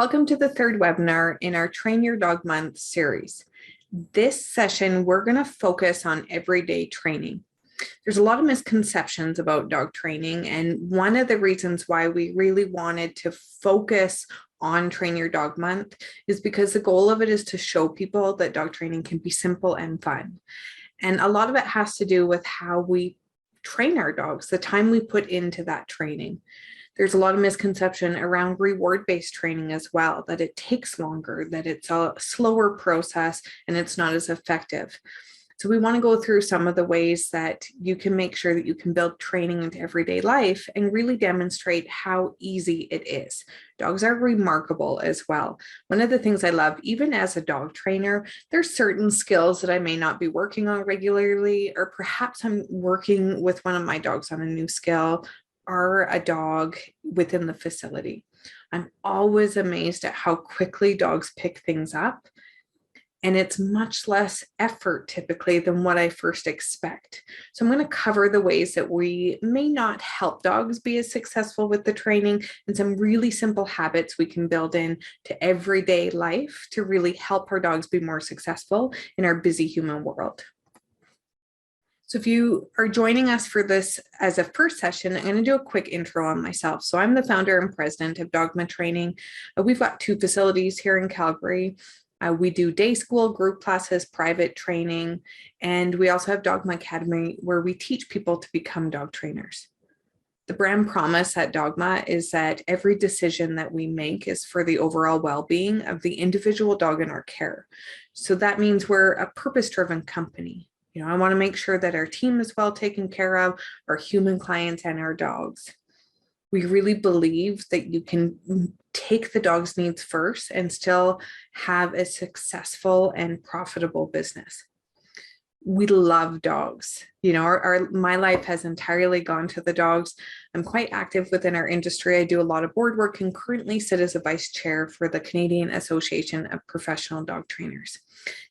Welcome to the third webinar in our Train Your Dog Month series. This session, we're going to focus on everyday training. There's a lot of misconceptions about dog training, and one of the reasons why we really wanted to focus on Train Your Dog Month is because the goal of it is to show people that dog training can be simple and fun. And a lot of it has to do with how we train our dogs, the time we put into that training. There's a lot of misconception around reward-based training as well, that it takes longer, that it's a slower process, and it's not as effective. So we want to go through some of the ways that you can make sure that you can build training into everyday life and really demonstrate how easy it is. Dogs are remarkable as well. One of the things I love, even as a dog trainer, there's certain skills that I may not be working on regularly, or perhaps I'm working with one of my dogs on a new skill, or a dog within the facility. I'm always amazed at how quickly dogs pick things up. And it's much less effort typically than what I first expect. So I'm going to cover the ways that we may not help dogs be as successful with the training, and some really simple habits we can build in to everyday life to really help our dogs be more successful in our busy human world. So if you are joining us for this as a first session, I'm going to do a quick intro on myself. So I'm the founder and president of Dogma Training. We've got 2 facilities here in Calgary. We do day school, group classes, private training, and we also have Dogma Academy, where we teach people to become dog trainers. The brand promise at Dogma is that every decision that we make is for the overall well-being of the individual dog in our care. So that means we're a purpose-driven company. I want to make sure that our team is well taken care of, our human clients and our dogs. We really believe that you can take the dog's needs first and still have a successful and profitable business. We love dogs. My life has entirely gone to the dogs. I'm quite active within our industry. I do a lot of board work and currently sit as a vice chair for the Canadian Association of Professional Dog Trainers.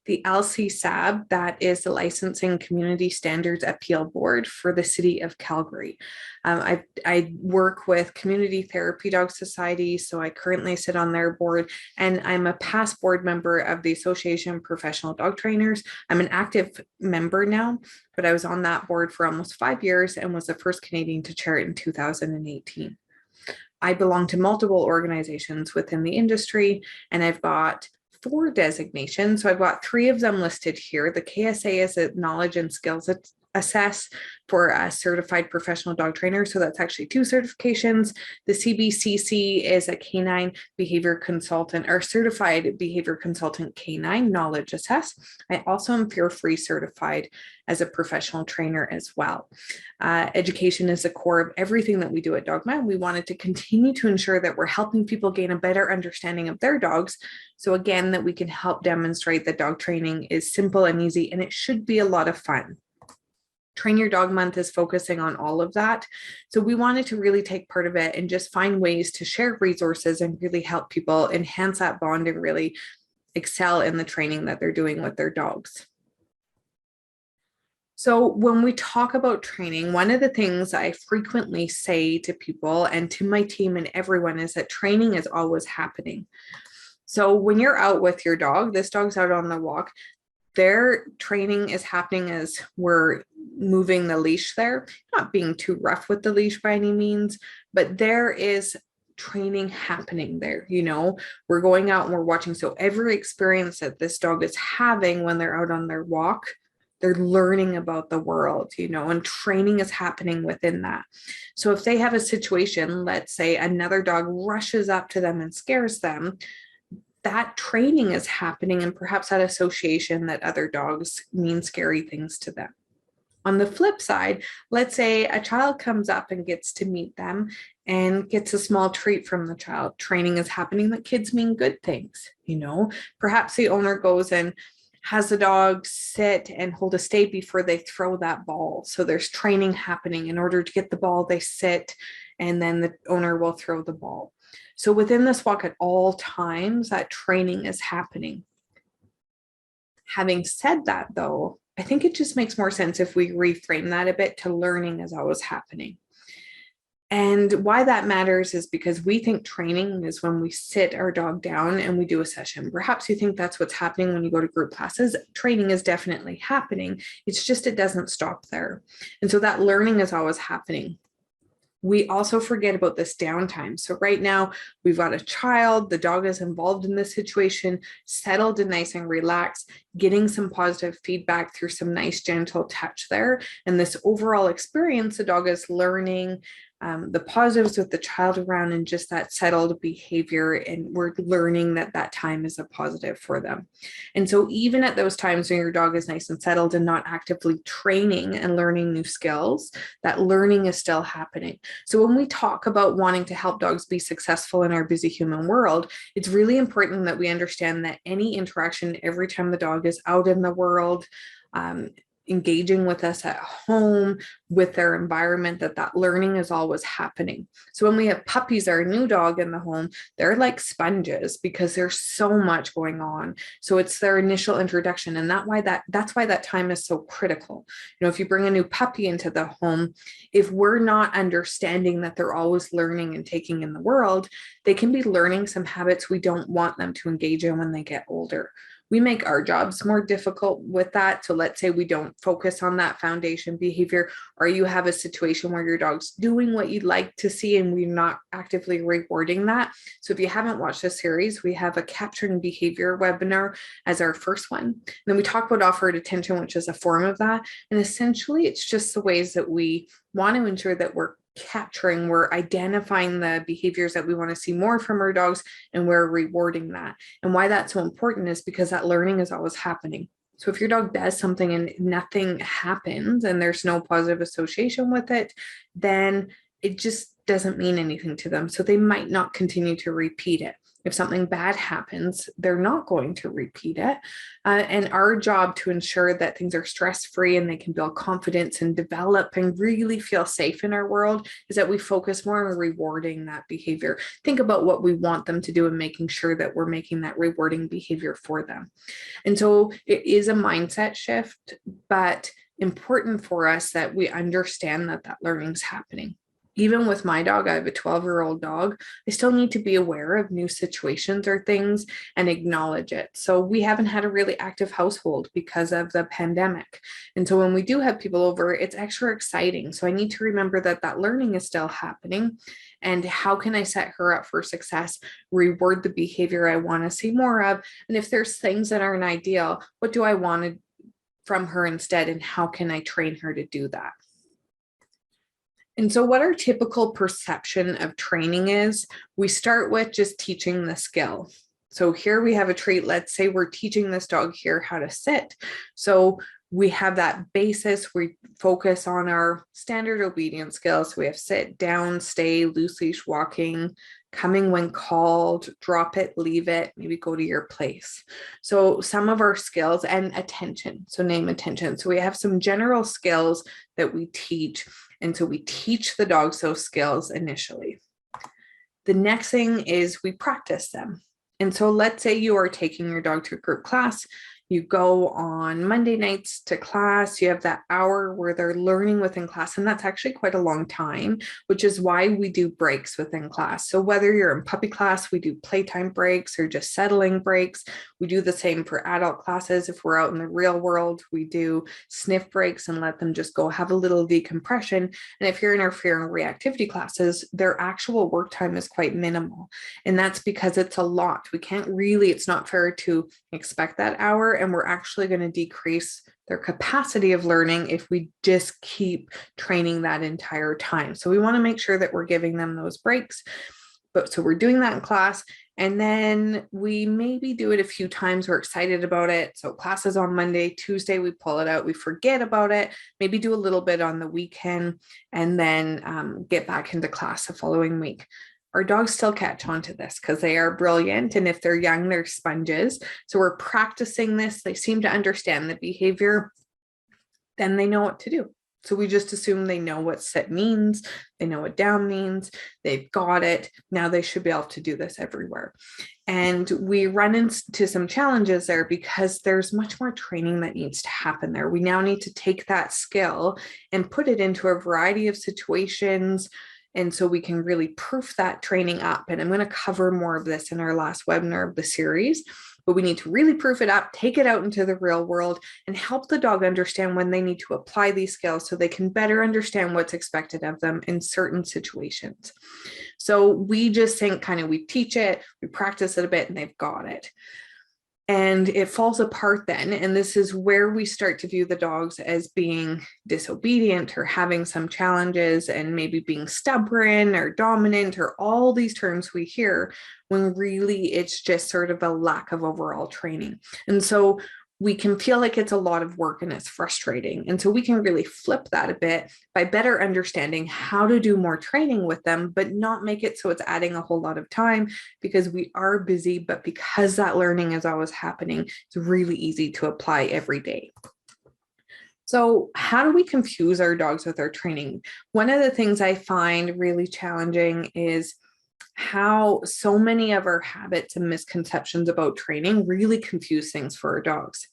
The LCSAB, that is the Licensing Community Standards Appeal Board for the City of Calgary. I work with Community Therapy Dog Society, so I currently sit on their board, and I'm a past board member of the Association of Professional Dog Trainers. I'm an active member now, but I was on that board for almost 5 years and was the first Canadian to chair it in 2018. I belong to multiple organizations within the industry, and I've got 4 designations. So I've got 3 of them listed here. The KSA is a knowledge and skills assess for a certified professional dog trainer. So that's actually 2 certifications. The CBCC is a canine behavior consultant or certified behavior consultant canine knowledge assess. I also am Fear Free certified as a professional trainer as well. Education is the core of everything that we do at Dogma. We wanted to continue to ensure that we're helping people gain a better understanding of their dogs. So again, that we can help demonstrate that dog training is simple and easy, and it should be a lot of fun. Train Your Dog Month is focusing on all of that. So we wanted to really take part of it and just find ways to share resources and really help people enhance that bond and really excel in the training that they're doing with their dogs. So when we talk about training, one of the things I frequently say to people and to my team and everyone is that training is always happening. So when you're out with your dog, this dog's out on the walk, their training is happening as we're moving the leash there, not being too rough with the leash by any means, but there is training happening there. We're going out and we're watching. So every experience that this dog is having when they're out on their walk, they're learning about the world, and training is happening within that. So if they have a situation, let's say another dog rushes up to them and scares them, that training is happening, and perhaps that association that other dogs mean scary things to them. On the flip side, let's say a child comes up and gets to meet them and gets a small treat from the child. Training is happening that kids mean good things. Perhaps the owner goes and has the dog sit and hold a stay before they throw that ball. So there's training happening. In order to get the ball, they sit, and then the owner will throw the ball. So within this walk at all times, that training is happening. Having said that, though, I think it just makes more sense if we reframe that a bit to learning is always happening. And why that matters is because we think training is when we sit our dog down and we do a session. Perhaps you think that's what's happening when you go to group classes. Training is definitely happening. It's just it doesn't stop there. And so that learning is always happening. We also forget about this downtime. So right now we've got a child, the dog is involved in this situation, settled and nice and relaxed, getting some positive feedback through some nice gentle touch there. And this overall experience, the dog is learning the positives with the child around and just that settled behavior. And we're learning that that time is a positive for them. And so even at those times when your dog is nice and settled and not actively training and learning new skills, that learning is still happening. So when we talk about wanting to help dogs be successful in our busy human world, it's really important that we understand that any interaction every time the dog is out in the world, engaging with us at home, with their environment, that learning is always happening. So when we have puppies, our new dog in the home, they're like sponges because there's so much going on. So it's their initial introduction. And that's why that time is so critical. You know, if you bring a new puppy into the home, if we're not understanding that they're always learning and taking in the world, they can be learning some habits we don't want them to engage in when they get older. We make our jobs more difficult with that. So let's say we don't focus on that foundation behavior, or you have a situation where your dog's doing what you'd like to see and we're not actively rewarding that. So if you haven't watched this series, we have a capturing behavior webinar as our first one. And then we talk about offered attention, which is a form of that. And essentially it's just the ways that we want to ensure that we're identifying the behaviors that we want to see more from our dogs, and we're rewarding that. And why that's so important is because that learning is always happening. So if your dog does something and nothing happens and there's no positive association with it, then it just doesn't mean anything to them. So they might not continue to repeat it. If something bad happens, they're not going to repeat it. And our job to ensure that things are stress-free and they can build confidence and develop and really feel safe in our world is that we focus more on rewarding that behavior. Think about what we want them to do and making sure that we're making that rewarding behavior for them. And so it is a mindset shift, but important for us that we understand that learning's happening. Even with my dog, I have a 12-year-old dog. I still need to be aware of new situations or things and acknowledge it. So we haven't had a really active household because of the pandemic. And so when we do have people over, it's extra exciting. So I need to remember that learning is still happening. And how can I set her up for success, reward the behavior I want to see more of? And if there's things that aren't ideal, what do I want from her instead? And how can I train her to do that? And so what our typical perception of training is, we start with just teaching the skill. So here we have a trait. Let's say we're teaching this dog here how to sit. So we have that basis. We focus on our standard obedience skills. So we have sit, down, stay, loose leash walking, coming when called, drop it, leave it, maybe go to your place. So some of our skills, and attention. So name attention. So we have some general skills that we teach. And so we teach the dogs those skills initially. The next thing is we practice them. And so let's say you are taking your dog to a group class. You go on Monday nights to class, you have that hour where they're learning within class, and that's actually quite a long time, which is why we do breaks within class. So whether you're in puppy class, we do playtime breaks or just settling breaks. We do the same for adult classes. If we're out in the real world, we do sniff breaks and let them just go have a little decompression. And if you're in our fear and reactivity classes, their actual work time is quite minimal. And that's because it's a lot. It's not fair to expect that hour, and we're actually going to decrease their capacity of learning if we just keep training that entire time. So we want to make sure that we're giving them those breaks. So we're doing that in class, and then we maybe do it a few times. We're excited about it. So class is on Monday, Tuesday, we pull it out, we forget about it, maybe do a little bit on the weekend, and then get back into class the following week. Our dogs still catch on to this because they are brilliant. And if they're young, they're sponges. So we're practicing this. They seem to understand the behavior. Then they know what to do. So we just assume they know what sit means. They know what down means. They've got it. Now they should be able to do this everywhere. And we run into some challenges there because there's much more training that needs to happen there. We now need to take that skill and put it into a variety of situations, And so we can really proof that training up. And I'm going to cover more of this in our last webinar of the series, but we need to really proof it up, take it out into the real world, and help the dog understand when they need to apply these skills so they can better understand what's expected of them in certain situations. So we just think we teach it, we practice it a bit, and they've got it. And it falls apart then. And this is where we start to view the dogs as being disobedient or having some challenges and maybe being stubborn or dominant or all these terms we hear, when really it's just sort of a lack of overall training. And so we can feel like it's a lot of work and it's frustrating. And so we can really flip that a bit by better understanding how to do more training with them, but not make it so it's adding a whole lot of time, because we are busy, but because that learning is always happening, it's really easy to apply every day. So how do we confuse our dogs with our training? One of the things I find really challenging is how so many of our habits and misconceptions about training really confuse things for our dogs.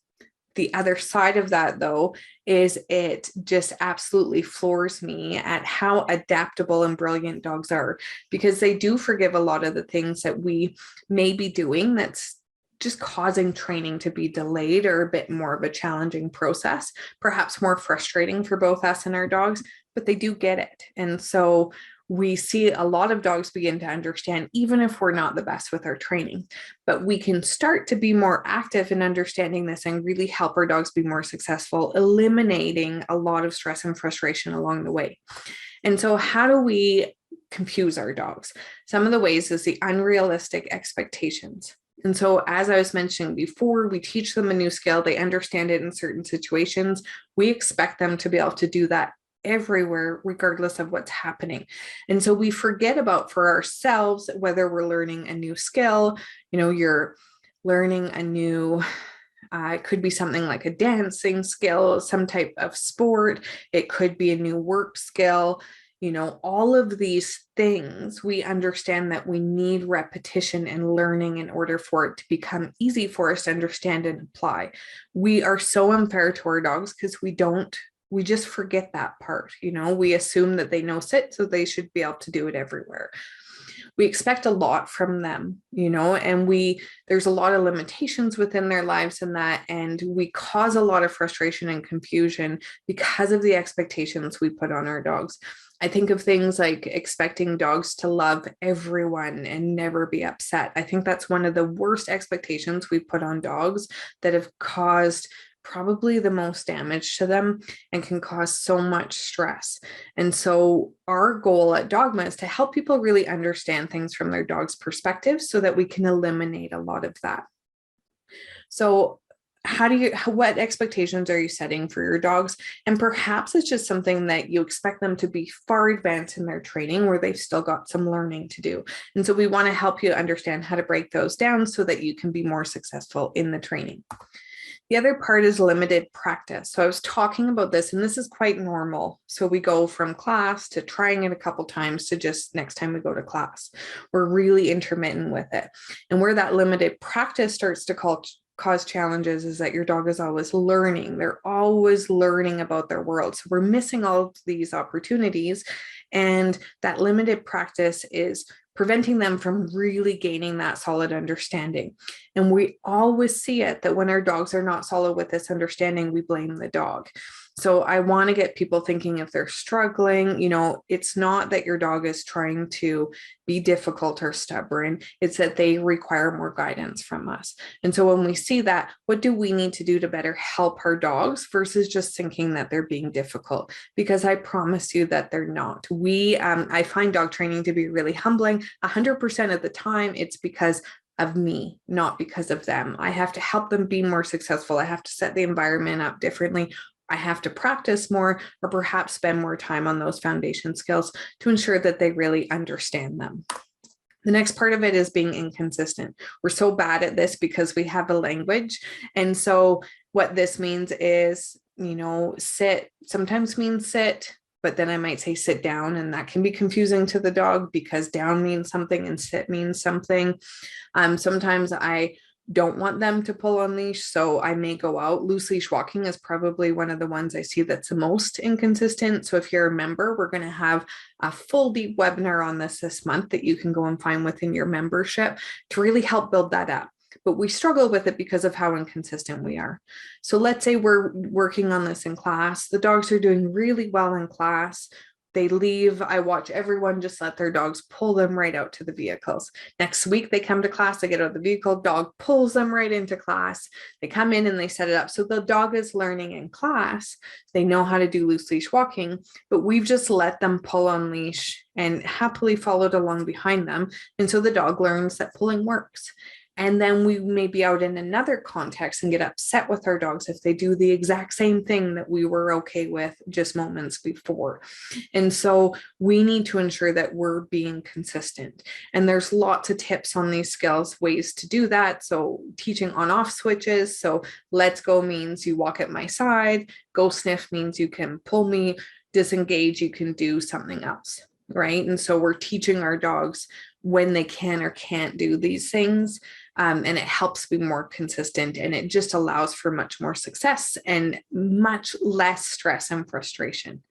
The other side of that, though, is it just absolutely floors me at how adaptable and brilliant dogs are, because they do forgive a lot of the things that we may be doing that's just causing training to be delayed or a bit more of a challenging process, perhaps more frustrating for both us and our dogs, but they do get it. And so we see a lot of dogs begin to understand, even if we're not the best with our training, but we can start to be more active in understanding this and really help our dogs be more successful, eliminating a lot of stress and frustration along the way. And so how do we confuse our dogs? Some of the ways is the unrealistic expectations. And so, as I was mentioning before, we teach them a new skill, they understand it in certain situations. We expect them to be able to do that everywhere, regardless of what's happening. And so we forget about, for ourselves, whether we're learning a new skill, you're learning a new, it could be something like a dancing skill, some type of sport. It could be a new work skill. All of these things, we understand that we need repetition and learning in order for it to become easy for us to understand and apply. We are so unfair to our dogs because we just forget that part. We assume that they know sit, so they should be able to do it everywhere. We expect a lot from them, and there's a lot of limitations within their lives in that, and we cause a lot of frustration and confusion because of the expectations we put on our dogs. I think of things like expecting dogs to love everyone and never be upset. I think that's one of the worst expectations we put on dogs that have caused probably the most damage to them and can cause so much stress. And so our goal at Dogma is to help people really understand things from their dog's perspective so that we can eliminate a lot of that. So what expectations are you setting for your dogs? And perhaps it's just something that you expect them to be far advanced in their training where they've still got some learning to do. And so we want to help you understand how to break those down so that you can be more successful in the training. The other part is limited practice. So I was talking about this, and this is quite normal. So we go from class to trying it a couple times to just next time we go to class. We're really intermittent with it. And where that limited practice starts to cause challenges is that your dog is always learning. They're always learning about their world. So we're missing all of these opportunities. And that limited practice is preventing them from really gaining that solid understanding. And we always see it that when our dogs are not solid with this understanding, we blame the dog. So I want to get people thinking, if they're struggling, it's not that your dog is trying to be difficult or stubborn. It's that they require more guidance from us. And so when we see that, what do we need to do to better help our dogs versus just thinking that they're being difficult? Because I promise you that they're not. I find dog training to be really humbling. 100% of the time, it's because of me, not because of them. I have to help them be more successful. I have to set the environment up differently. I have to practice more, or perhaps spend more time on those foundation skills to ensure that they really understand them. The next part of it is being inconsistent. We're so bad at this because we have a language. And so what this means is, sit sometimes means sit, but then I might say sit down, and that can be confusing to the dog because down means something and sit means something. Sometimes I don't want them to pull on leash, so I may go out. Loose leash walking is probably one of the ones I see that's the most inconsistent. So if you're a member, we're going to have a full deep webinar on this month that you can go and find within your membership to really help build that up. But we struggle with it because of how inconsistent we are. So let's say we're working on this in class. The dogs are doing really well in class. They leave. I watch everyone just let their dogs pull them right out to the vehicles. Next week, they come to class, they get out of the vehicle, dog pulls them right into class. They come in and they set it up. So the dog is learning in class. They know how to do loose leash walking, but we've just let them pull on leash and happily followed along behind them. And so the dog learns that pulling works. And then we may be out in another context and get upset with our dogs if they do the exact same thing that we were okay with just moments before. And so we need to ensure that we're being consistent. And there's lots of tips on these skills, ways to do that. So teaching on-off switches. So let's go means you walk at my side. Go sniff means you can pull me. Disengage, you can do something else, right? And so we're teaching our dogs when they can or can't do these things. And it helps be more consistent, and it just allows for much more success and much less stress and frustration.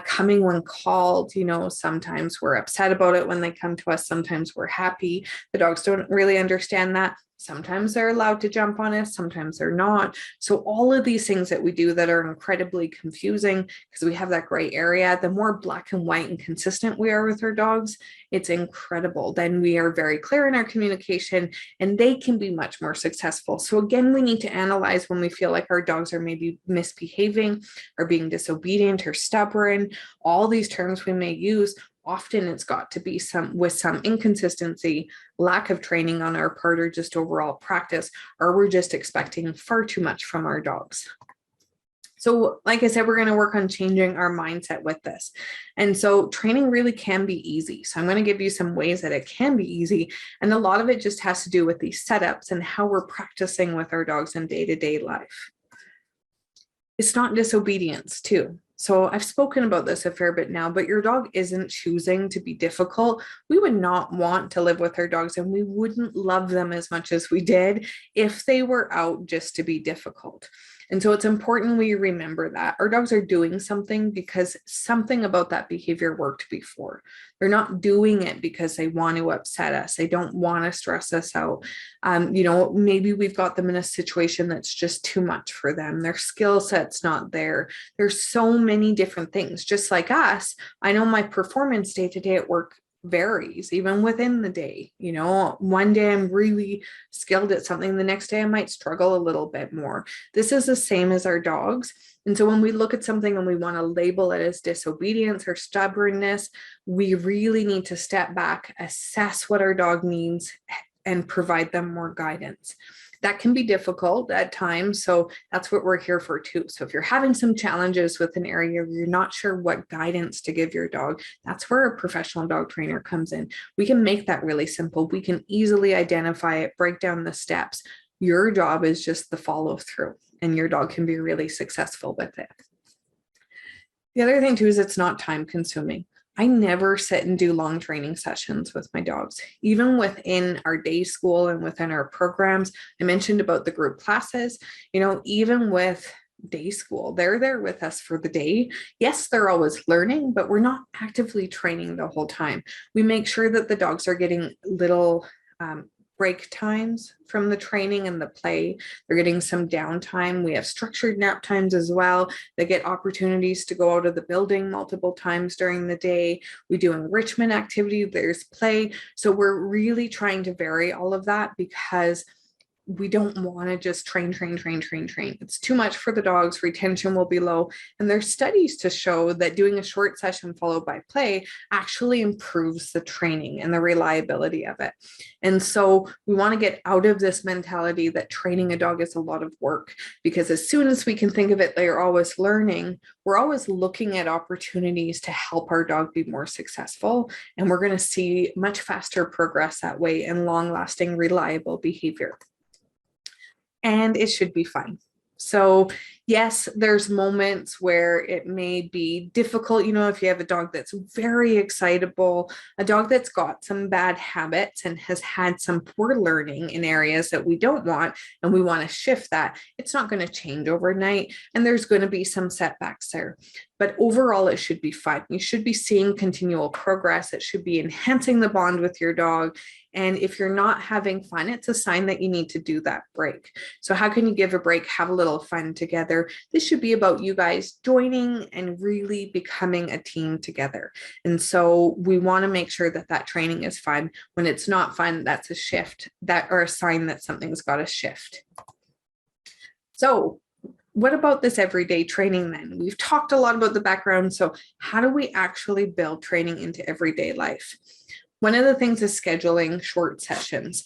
Coming when called, sometimes we're upset about it when they come to us. Sometimes we're happy. The dogs don't really understand that. Sometimes they're allowed to jump on us, sometimes they're not. So all of these things that we do that are incredibly confusing because we have that gray area, the more black and white and consistent we are with our dogs, it's incredible. Then we are very clear in our communication and they can be much more successful. So again, we need to analyze when we feel like our dogs are maybe misbehaving or being disobedient or stubborn. All these terms we may use, often it's got to be some inconsistency, lack of training on our part, or just overall practice, or we're just expecting far too much from our dogs. So like I said, we're going to work on changing our mindset with this. And so training really can be easy. So I'm going to give you some ways that it can be easy. And a lot of it just has to do with these setups and how we're practicing with our dogs in day-to-day life. It's not disobedience too. So I've spoken about this a fair bit now, but your dog isn't choosing to be difficult. We would not want to live with our dogs, and we wouldn't love them as much as we did if they were out just to be difficult. And so it's important we remember that our dogs are doing something because something about that behavior worked before. They're not doing it because they want to upset us. They don't want to stress us out. Maybe we've got them in a situation that's just too much for them. Their skill set's not there. There's so many different things. Just like us, I know my performance day to day at work varies even within the day. One day I'm really skilled at something, the next day I might struggle a little bit more. This is the same as our dogs. And so when we look at something and we want to label it as disobedience or stubbornness, we really need to step back, assess what our dog needs, and provide them more guidance. That can be difficult at times. So that's what we're here for too. So if you're having some challenges with an area, you're not sure what guidance to give your dog, that's where a professional dog trainer comes in. We can make that really simple. We can easily identify it, break down the steps. Your job is just the follow through, and your dog can be really successful with it. The other thing too is it's not time consuming. I never sit and do long training sessions with my dogs, even within our day school and within our programs. I mentioned about the group classes, even with day school, they're there with us for the day. Yes, they're always learning, but we're not actively training the whole time. We make sure that the dogs are getting little break times from the training and the play. They're getting some downtime. We have structured nap times as well. They get opportunities to go out of the building multiple times during the day. We do enrichment activity. There's play. So we're really trying to vary all of that because we don't want to just train. It's too much for the dogs. Retention will be low. And there's studies to show that doing a short session followed by play actually improves the training and the reliability of it. And so we want to get out of this mentality that training a dog is a lot of work, because as soon as we can think of it, they're always learning. We're always looking at opportunities to help our dog be more successful. And we're going to see much faster progress that way and long-lasting, reliable behavior. And it should be fun. So yes, there's moments where it may be difficult, if you have a dog that's very excitable, a dog that's got some bad habits and has had some poor learning in areas that we don't want, and we want to shift that. It's not going to change overnight, and there's going to be some setbacks there. But overall, it should be fun. You should be seeing continual progress. It should be enhancing the bond with your dog. And if you're not having fun, it's a sign that you need to do that break. So how can you give a break, have a little fun together? This should be about you guys joining and really becoming a team together. And so we want to make sure that that training is fun. When it's not fun, that's a shift, or a sign that something's got to shift. So what about this everyday training then? We've talked a lot about the background. So how do we actually build training into everyday life? One of the things is scheduling short sessions.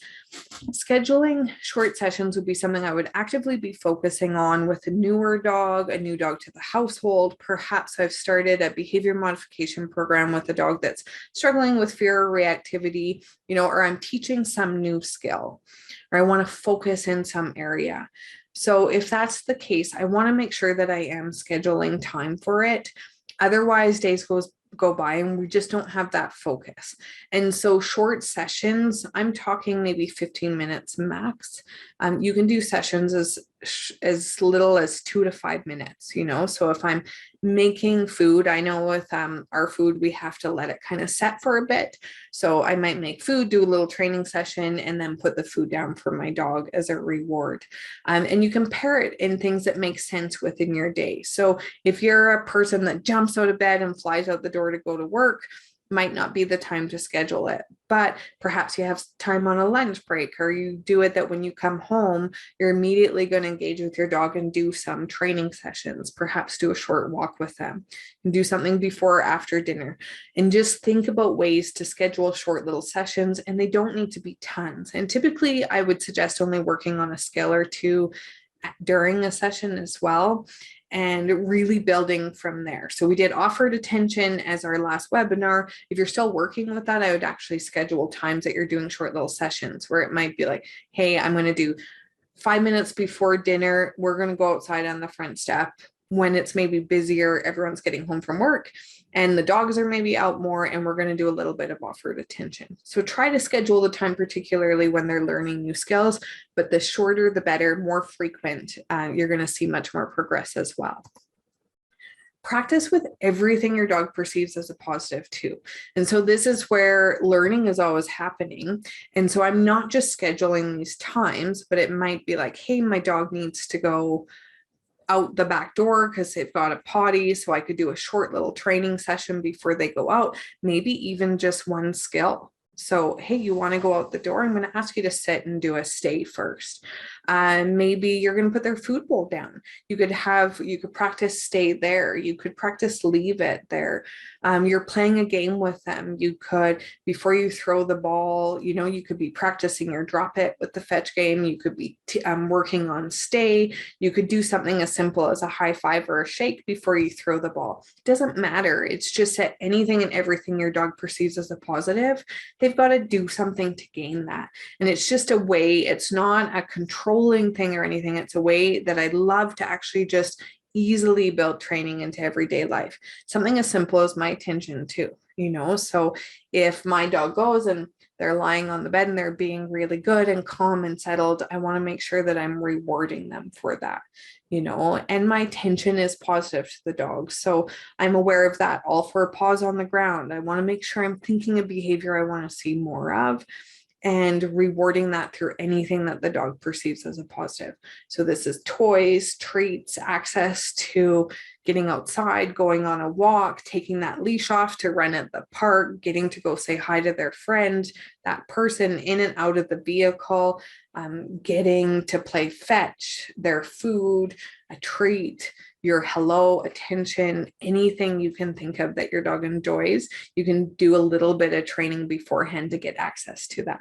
Scheduling short sessions would be something I would actively be focusing on with a newer dog, a new dog to the household. Perhaps I've started a behavior modification program with a dog that's struggling with fear or reactivity, or I'm teaching some new skill, or I want to focus in some area. So if that's the case, I want to make sure that I am scheduling time for it. Otherwise, days go by and we just don't have that focus. And so short sessions, I'm talking maybe 15 minutes max. You can do sessions as little as 2 to 5 minutes, so if I'm making food, I know with our food, we have to let it kind of set for a bit. So I might make food, do a little training session, and then put the food down for my dog as a reward. And you can pair it in things that make sense within your day. So if you're a person that jumps out of bed and flies out the door to go to work, might not be the time to schedule it, but perhaps you have time on a lunch break, or you do it that when you come home, you're immediately going to engage with your dog and do some training sessions, perhaps do a short walk with them, and do something before or after dinner. And just think about ways to schedule short little sessions, and they don't need to be tons. And typically I would suggest only working on a skill or two during a session as well, and really building from there. So we did offered attention as our last webinar. If you're still working with that, I would actually schedule times that you're doing short little sessions where it might be like, hey, I'm going to do 5 minutes before dinner. We're going to go outside on the front step when it's maybe busier, everyone's getting home from work and the dogs are maybe out more, and we're going to do a little bit of offered attention. So try to schedule the time, particularly when they're learning new skills, but the shorter, the better, more frequent, you're going to see much more progress as well. Practice with everything your dog perceives as a positive too. And so this is where learning is always happening. And so I'm not just scheduling these times, but it might be like, hey, my dog needs to go out the back door because they've got a potty. So I could do a short little training session before they go out, maybe even just one skill. So, hey, you want to go out the door? I'm going to ask you to sit and do a stay first. Maybe you're going to put their food bowl down. You could practice stay there. You could practice leave it there. You're playing a game with them. You could, before you throw the ball, you could be practicing your drop it with the fetch game. You could be working on stay. You could do something as simple as a high five or a shake before you throw the ball. It doesn't matter. It's just that anything and everything your dog perceives as a positive, they've got to do something to gain that. And it's just a way, it's not a controlling thing or anything. It's a way that I love to actually just easily build training into everyday life. Something as simple as my attention too, so if my dog goes and they're lying on the bed and they're being really good and calm and settled, I want to make sure that I'm rewarding them for that, and my attention is positive to the dog. So I'm aware of that. All for a pause on the ground. I want to make sure I'm thinking of behavior I want to see more of, and rewarding that through anything that the dog perceives as a positive. So this is toys, treats, access to getting outside, going on a walk, taking that leash off to run at the park, getting to go say hi to their friend, that person in and out of the vehicle, getting to play fetch, their food, a treat, your hello, attention, anything you can think of that your dog enjoys. You can do a little bit of training beforehand to get access to that.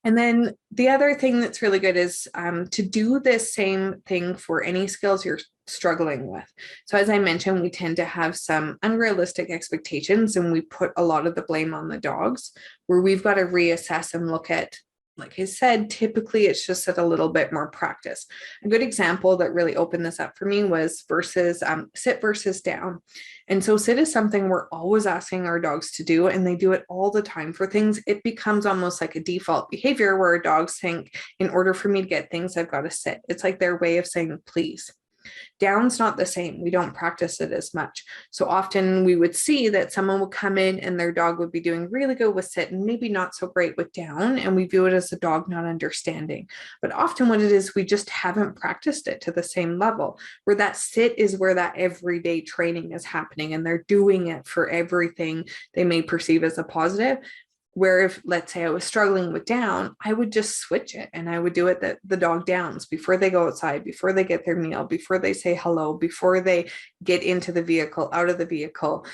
And then the other thing that's really good is to do this same thing for any skills you're struggling with. So as I mentioned, we tend to have some unrealistic expectations and we put a lot of the blame on the dogs, where we've got to reassess and look at, like I said, typically it's just at a little bit more practice. A good example that really opened this up for me was sit versus down. And so sit is something we're always asking our dogs to do, and they do it all the time for things. It becomes almost like a default behavior where our dogs think, in order for me to get things, I've got to sit. It's like their way of saying please. Down's not the same. We don't practice it as much. So often we would see that someone would come in and their dog would be doing really good with sit and maybe not so great with down. And we view it as the dog not understanding. But often what it is, we just haven't practiced it to the same level, where that sit is where that everyday training is happening and they're doing it for everything they may perceive as a positive. Where if, let's say I was struggling with down, I would just switch it and I would do it the dog downs before they go outside, before they get their meal, before they say hello, before they get into the vehicle, out of the vehicle,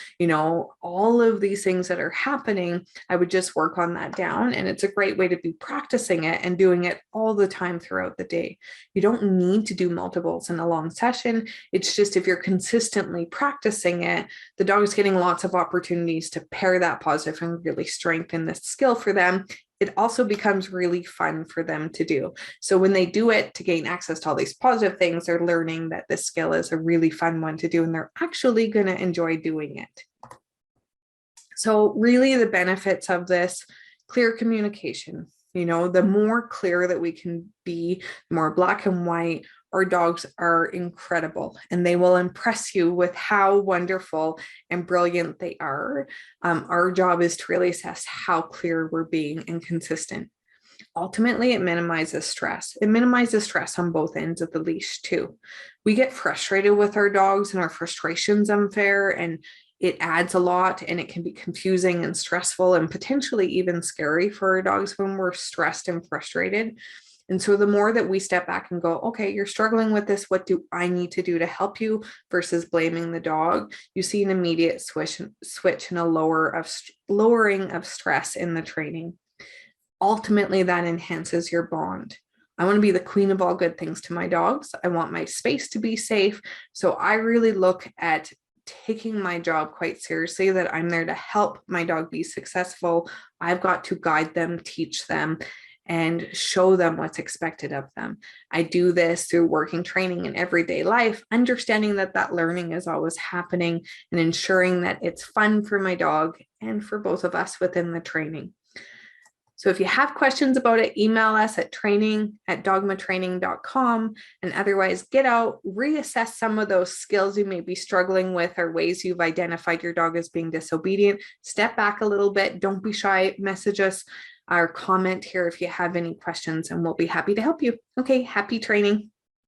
all of these things that are happening, I would just work on that down. And it's a great way to be practicing it and doing it all the time throughout the day. You don't need to do multiples in a long session. It's just if you're consistently practicing it, the dog is getting lots of opportunities to pair that positive and really strengthen this skill for them. It also becomes really fun for them to do. So when they do it to gain access to all these positive things, they're learning that this skill is a really fun one to do, and they're actually going to enjoy doing it. So really the benefits of this: clear communication. The more clear that we can be, the more black and white. Our dogs are incredible and they will impress you with how wonderful and brilliant they are. Our job is to really assess how clear we're being and consistent. Ultimately, it minimizes stress. It minimizes stress on both ends of the leash too. We get frustrated with our dogs and our frustration's unfair, and it adds a lot, and it can be confusing and stressful and potentially even scary for our dogs when we're stressed and frustrated. And so the more that we step back and go, okay, you're struggling with this, what do I need to do to help you, versus blaming the dog, you see an immediate switch and a lowering of stress in the training. Ultimately, that enhances your bond. I want to be the queen of all good things to my dogs. I want my space to be safe. So I really look at taking my job quite seriously, that I'm there to help my dog be successful. I've got to guide them, teach them, and show them what's expected of them. I do this through working training in everyday life, understanding that learning is always happening and ensuring that it's fun for my dog and for both of us within the training. So if you have questions about it, email us at training@dogmatraining.com, and otherwise get out, reassess some of those skills you may be struggling with or ways you've identified your dog as being disobedient. Step back a little bit. Don't be shy. Message us or comment here if you have any questions, and we'll be happy to help you. Okay, happy training.